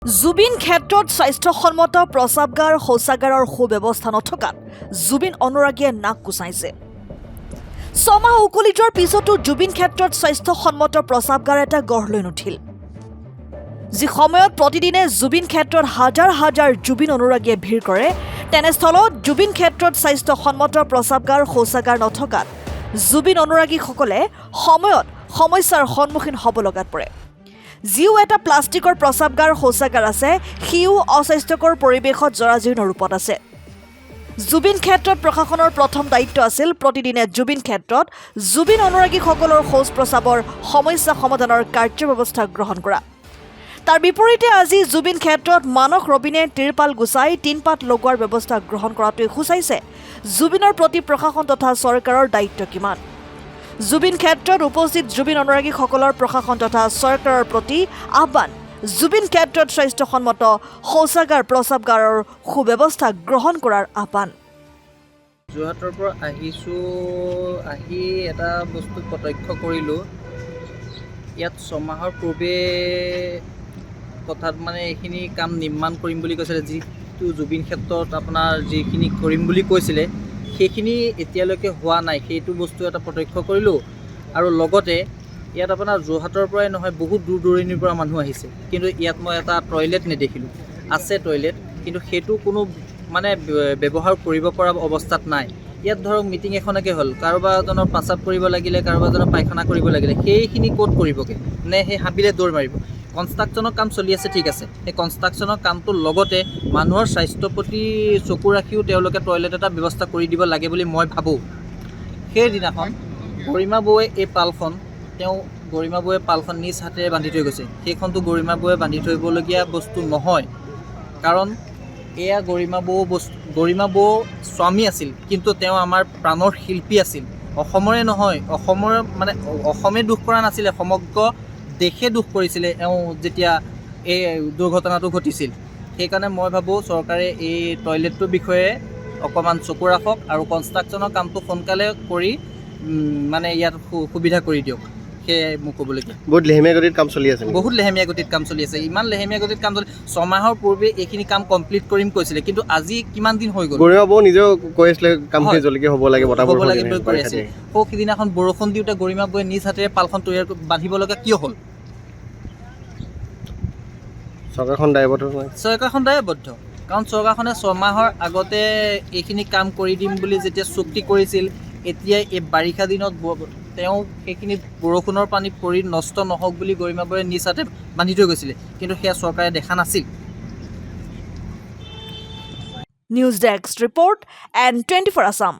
জুবিন ক্ষেত্ৰত স্বাস্থ্যসন্মত প্ৰস্ৰাৱগাৰ শৌচাগাৰৰ সুব্যৱস্থা নথকাত জুবিন অনুৰাগীয়ে নাক কুচাইছে। ছমাহ উকলি যোৱাৰ পিছতো জুবিন ক্ষেত্ৰত স্বাস্থ্যসন্মত প্ৰস্ৰাৱগাৰ এটা গঢ় লৈ নুঠিল। যি সময়ত প্ৰতিদিনে জুবিন ক্ষেত্ৰত হাজাৰ হাজাৰ জুবিন অনুৰাগীয়ে ভিৰ কৰে, তেনেস্থলত জুবিন ক্ষেত্ৰত স্বাস্থ্যসন্মত প্ৰস্ৰাৱগাৰ শৌচাগাৰ নথকাত জুবিন অনুৰাগীসকলে সময়ত সমস্যাৰ সন্মুখীন হ'ব লগাত পৰে। যিও এটা প্লাষ্টিকৰ প্ৰস্ৰাৱগাৰ শৌচাগাৰ আছে, সিও অস্বাস্থ্যকৰ পৰিৱেশত জৰাজীৰ্ণ ৰূপত আছে। জুবিন ক্ষেত্ৰত প্ৰশাসনৰ প্ৰথম দায়িত্ব আছিল প্ৰতিদিনে জুবিন ক্ষেত্ৰত জুবিন অনুৰাগীসকলৰ শৌচ প্ৰস্ৰাৱৰ সমস্যা সমাধানৰ কাৰ্যব্যৱস্থা গ্ৰহণ কৰা। তাৰ বিপৰীতে আজি জুবিন ক্ষেত্ৰত মানস ৰবিনে তিৰপাল গুচাই টিনপাত লগোৱাৰ ব্যৱস্থা গ্ৰহণ কৰাটোৱে সূচাইছে জুবিনৰ প্ৰতি প্ৰশাসন তথা চৰকাৰৰ দায়িত্ব কিমান। জুবিন ক্ষেত্ৰত উপস্থিত জুবিন অনুৰাগীসকলৰ প্ৰশাসন তথা চৰকাৰৰ প্ৰতি আহ্বান, জুবিন ক্ষেত্ৰত স্বাস্থ্যসন্মত শৌচাগাৰ প্ৰস্ৰাৱগাৰৰ সুব্যৱস্থা গ্ৰহণ কৰাৰ আহ্বান। যোৰহাটৰ পৰা আহি এটা বস্তু প্ৰত্যক্ষ কৰিলোঁ। ইয়াত ছমাহৰ পূৰ্বে কথাত এইখিনি কাম নিৰ্মাণ কৰিম বুলি কৈছিলে, যিটো জুবিন ক্ষেত্ৰত আপোনাৰ যিখিনি কৰিম বুলি কৈছিলে সেইখিনি এতিয়ালৈকে হোৱা নাই, সেইটো বস্তু এটা প্ৰত্যক্ষ কৰিলোঁ। আৰু লগতে ইয়াত আপোনাৰ যোৰহাটৰ পৰাই নহয়, বহুত দূৰ দূৰণিৰ পৰা মানুহ আহিছে, কিন্তু ইয়াত মই এটা টয়লেট নেদেখিলোঁ। আছে টয়লেট, কিন্তু সেইটো কোনো ব্যৱহাৰ কৰিব পৰা অৱস্থাত নাই। ইয়াত ধৰক মিটিং এখনকে হ'ল, কাৰোবাৰ এজনৰ প্ৰস্ৰাৱ কৰিব লাগিলে, কাৰোবাৰ এজনৰ পায়খানা কৰিব লাগিলে, সেইখিনি ক'ত কৰিবগৈ? নে সেই হাবিলে দৌৰ মাৰিব? কনষ্ট্ৰাকশ্যনৰ কাম চলি আছে, ঠিক আছে, সেই কনষ্ট্ৰাকশ্যনৰ কামটোৰ লগতে মানুহৰ স্বাস্থ্যৰ প্ৰতি চকু ৰাখিও তেওঁলোকে টয়লেট এটা ব্যৱস্থা কৰি দিব লাগে বুলি মই ভাবোঁ। সেইদিনাখন গৰিমা বৌৱে গৰিমা বৌৱে পালখন নিজ হাতেৰে বান্ধি থৈ গৈছে। সেইখনটো গৰিমা বৌৱে বান্ধি থবলগীয়া বস্তু নহয়, কাৰণ এয়া গৰিমা বৌ স্বামী আছিল, কিন্তু তেওঁ আমাৰ প্ৰাণৰ শিল্পী আছিল। অসমৰে নহয়, অসমে দুখ কৰা নাছিলে, সমগ্ৰ দেশে দুখ কৰিছিলে এওঁ যেতিয়া এই দুৰ্ঘটনাটো ঘটিছিল। সেইকাৰণে মই ভাবোঁ চৰকাৰে এই টয়লেটটোৰ বিষয়ে অকণমান চকু ৰাখক আৰু কনষ্ট্ৰাকশ্যনৰ কামটো সোনকালে কৰি ইয়াত সুবিধা কৰি দিয়ক। সেয়াই মোক ক'বলগীয়া। বহুত লেহেমীয়া গতিত কাম চলি আছে। বহুত লেহেমীয়া গতিত কাম চলি আছে। ইমান লেহেমীয়া গতিত কাম চলি, ছমাহৰ পূৰ্বে এইখিনি কাম কমপ্লিট কৰিম কৈছিলে, কিন্তু আজি কিমান দিন হৈ গ'ল? গৰিমা বৌ নিজেও কৈ আছিলে কামখিনি জলদি হ'ব লাগে, বতাহবোৰ হ'ব লাগে কৈ আছিলে। সিদিনাখন বৰষুণ দিওঁতে গৰিমা বৌৱে নিজ হাতেৰে পালখন তৈয়াৰ বান্ধিব লগা কিয় হ'ল? চৰকাৰখন দায়বদ্ধ নহয়। চৰকাৰখন দায়বদ্ধ, কাৰণ চৰকাৰখনে ছমাহৰ আগতে এইখিনি কাম কৰি দিম বুলি যেতিয়া চুক্তি কৰিছিল, এতিয়া এই বাৰিষা দিনত তেওঁ সেইখিনি বৰষুণৰ পানী পৰি নষ্ট নহওক বুলি গৰিমা বৌৱে নিজ হাতে বান্ধি থৈ গৈছিলে, কিন্তু সেয়া চৰকাৰে দেখা নাছিল। News desk report, N24 Assam.